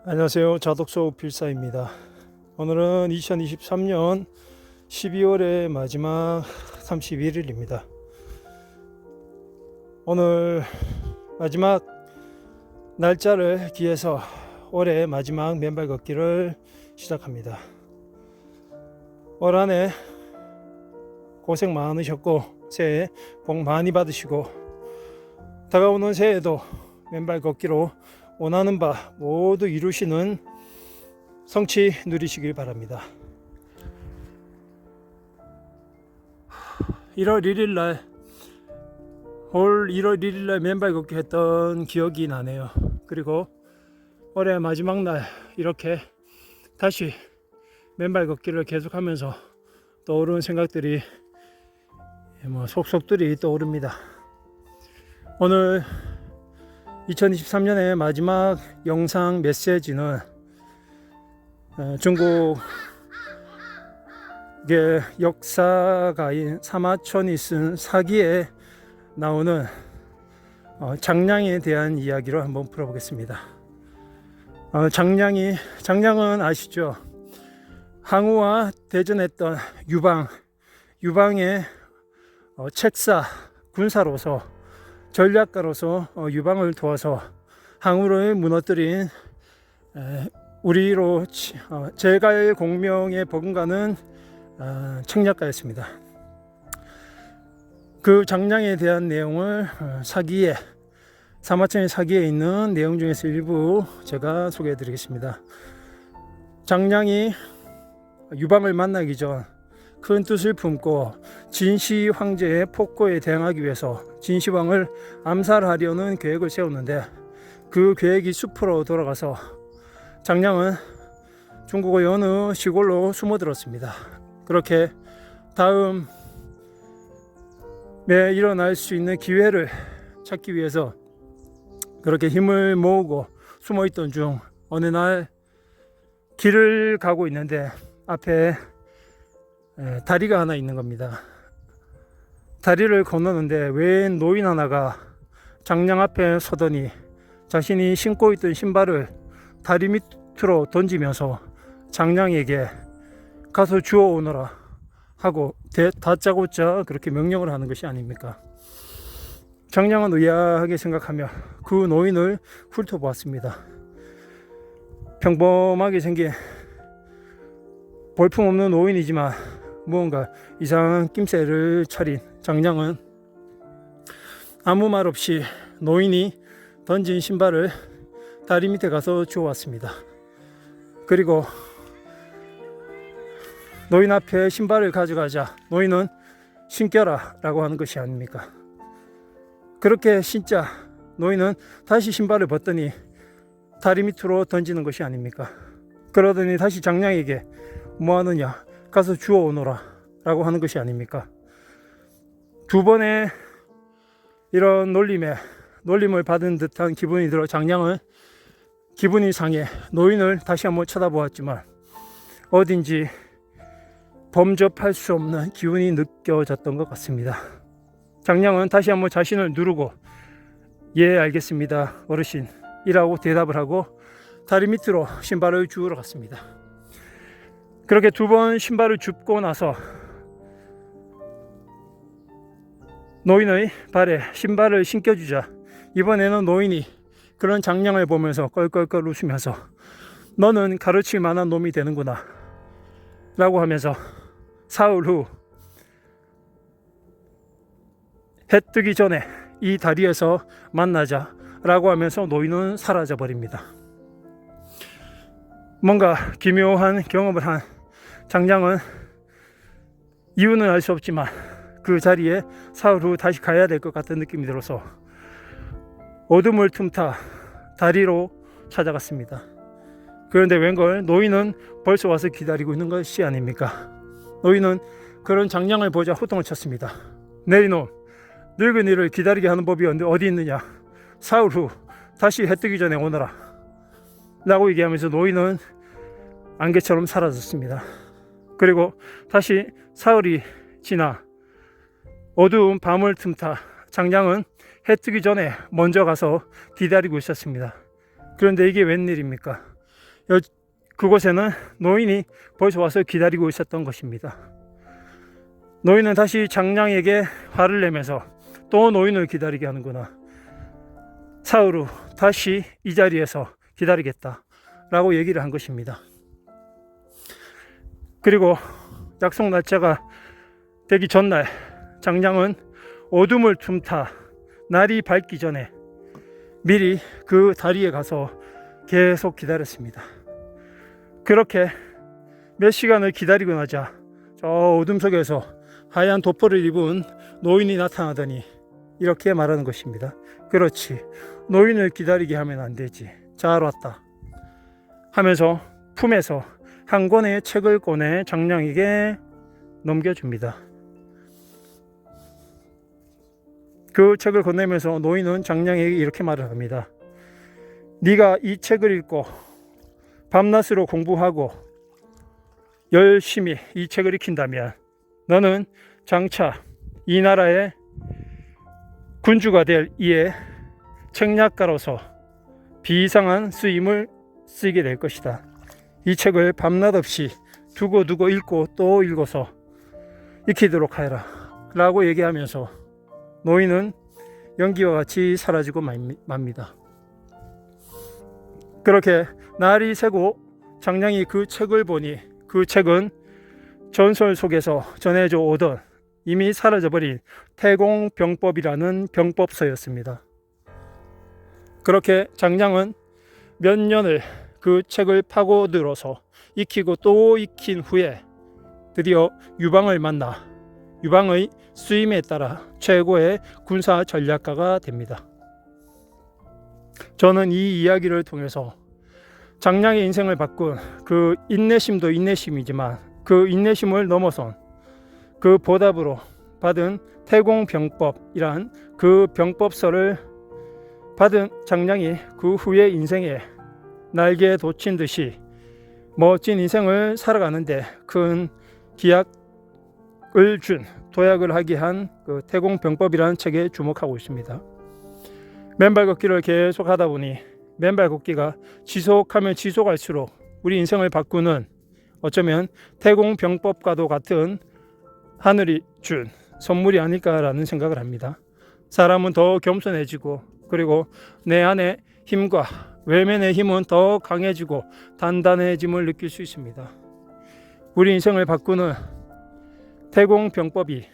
안녕하세요. 자독소 필사입니다. 오늘은 2023년 12월의 마지막 31일입니다. 오늘 마지막 날짜를 기해서 올해 마지막 맨발 걷기를 시작합니다. 올 한해 고생 많으셨고 새해 복 많이 받으시고 다가오는 새해에도 맨발 걷기로 원하는 바 모두 이루시는 성취 누리시길 바랍니다. 1월 1일날 올 1월 1일날 맨발 걷기 했던 기억이 나네요. 그리고 올해 마지막 날 이렇게 다시 맨발 걷기를 계속하면서 떠오르는 생각들이 속속들이 떠오릅니다. 오늘 2023년의 마지막 영상 메시지는 중국의 역사가인 사마천이 쓴 사기에 나오는 장량에 대한 이야기로 한번 풀어보겠습니다. 장량은 아시죠? 항우와 대전했던 유방의 책사, 군사로서 전략가로서 유방을 도와서 항우를 무너뜨린 우리로 제갈 공명에 버금가는 책략가였습니다. 그 장량에 대한 내용을 사마천의 사기에 있는 내용 중에서 일부 제가 소개해 드리겠습니다. 장량이 유방을 만나기 전 큰 뜻을 품고 진시 황제의 폭거에 대항하기 위해서 진시황을 암살하려는 계획을 세웠는데 그 계획이 숲으로 돌아가서 장량은 중국의 어느 시골로 숨어들었습니다. 그렇게 다음에 일어날 수 있는 기회를 찾기 위해서 그렇게 힘을 모으고 숨어있던 중 어느 날 길을 가고 있는데 앞에 다리가 하나 있는 겁니다. 다리를 건너는데 웬 노인 하나가 장량 앞에 서더니 자신이 신고 있던 신발을 다리 밑으로 던지면서 장량에게 가서 주워 오너라 하고 다짜고짜 그렇게 명령을 하는 것이 아닙니까? 장량은 의아하게 생각하며 그 노인을 훑어보았습니다. 평범하게 생긴 볼품없는 노인이지만 무언가 이상한 낌새를 차린 장량은 아무 말 없이 노인이 던진 신발을 다리 밑에 가서 주워왔습니다. 그리고 노인 앞에 신발을 가져가자 노인은 신겨라 라고 하는 것이 아닙니까? 그렇게 신자 노인은 다시 신발을 벗더니 다리 밑으로 던지는 것이 아닙니까? 그러더니 다시 장량에게 뭐하느냐 가서 주워 오너라 라고 하는 것이 아닙니까? 두 번의 이런 놀림을 받은 듯한 기분이 들어 장량은 기분이 상해 노인을 다시 한번 쳐다보았지만 어딘지 범접할 수 없는 기운이 느껴졌던 것 같습니다. 장량은 다시 한번 자신을 누르고 예 알겠습니다 어르신 이라고 대답을 하고 다리 밑으로 신발을 주우러 갔습니다. 그렇게 두 번 신발을 줍고 나서 노인의 발에 신발을 신겨주자 이번에는 노인이 그런 장량을 보면서 껄껄껄 웃으면서 너는 가르칠 만한 놈이 되는구나 라고 하면서 사흘 후 해 뜨기 전에 이 다리에서 만나자 라고 하면서 노인은 사라져 버립니다. 뭔가 기묘한 경험을 한 장량은 이유는 알 수 없지만 그 자리에 사흘 후 다시 가야 될 것 같은 느낌이 들어서 어둠을 틈타 다리로 찾아갔습니다. 그런데 웬걸 노인은 벌써 와서 기다리고 있는 것이 아닙니까? 노인은 그런 장량을 보자 호통을 쳤습니다. 내리놈 늙은이를 기다리게 하는 법이 어디 있느냐? 사흘 후 다시 해 뜨기 전에 오너라 라고 얘기하면서 노인은 안개처럼 사라졌습니다. 그리고 다시 사흘이 지나 어두운 밤을 틈타 장량은 해 뜨기 전에 먼저 가서 기다리고 있었습니다. 그런데 이게 웬일입니까? 그곳에는 노인이 벌써 와서 기다리고 있었던 것입니다. 노인은 다시 장량에게 화를 내면서 또 노인을 기다리게 하는구나. 사흘 후 다시 이 자리에서 기다리겠다 라고 얘기를 한 것입니다. 그리고 약속 날짜가 되기 전날 장량은 어둠을 틈타 날이 밝기 전에 미리 그 다리에 가서 계속 기다렸습니다. 그렇게 몇 시간을 기다리고 나자 저 어둠 속에서 하얀 도포를 입은 노인이 나타나더니 이렇게 말하는 것입니다. 그렇지, 노인을 기다리게 하면 안 되지. 잘 왔다 하면서 품에서 한 권의 책을 꺼내 장량에게 넘겨줍니다. 그 책을 건네면서 노인은 장량에게 이렇게 말을 합니다. 네가 이 책을 읽고 밤낮으로 공부하고 열심히 이 책을 익힌다면 너는 장차 이 나라의 군주가 될 이에 책략가로서 비상한 쓰임을 쓰게 될 것이다. 이 책을 밤낮 없이 두고 읽고 또 읽어서 익히도록 하여라 라고 얘기하면서 노인은 연기와 같이 사라지고 맙니다. 그렇게 날이 새고 장량이 그 책을 보니 그 책은 전설 속에서 전해져 오던 이미 사라져버린 태공병법이라는 병법서였습니다. 그렇게 장량은 몇 년을 그 책을 파고들어서 익히고 또 익힌 후에 드디어 유방을 만나 유방의 쓰임에 따라 최고의 군사 전략가가 됩니다. 저는 이 이야기를 통해서 장량의 인생을 바꾼 그 인내심도 인내심이지만 그 인내심을 넘어선 그 보답으로 받은 태공병법이란 그 병법서를 받은 장량이 그 후의 인생에 날개에 돋친 듯이 멋진 인생을 살아가는데 큰 기약을 준 도약을 하게 한 그 태공병법이라는 책에 주목하고 있습니다. 맨발 걷기를 계속 하다 보니 맨발 걷기가 지속하면 지속할수록 우리 인생을 바꾸는 어쩌면 태공병법과도 같은 하늘이 준 선물이 아닐까라는 생각을 합니다. 사람은 더 겸손해지고 그리고 내 안에 힘과 외면의 힘은 더 강해지고 단단해짐을 느낄 수 있습니다. 우리 인생을 바꾸는 태공병법이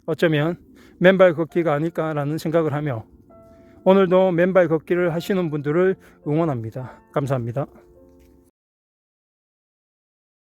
어쩌면 맨발 걷기가 아닐까라는 생각을 하며 오늘도 맨발 걷기를 하시는 분들을 응원합니다. 감사합니다.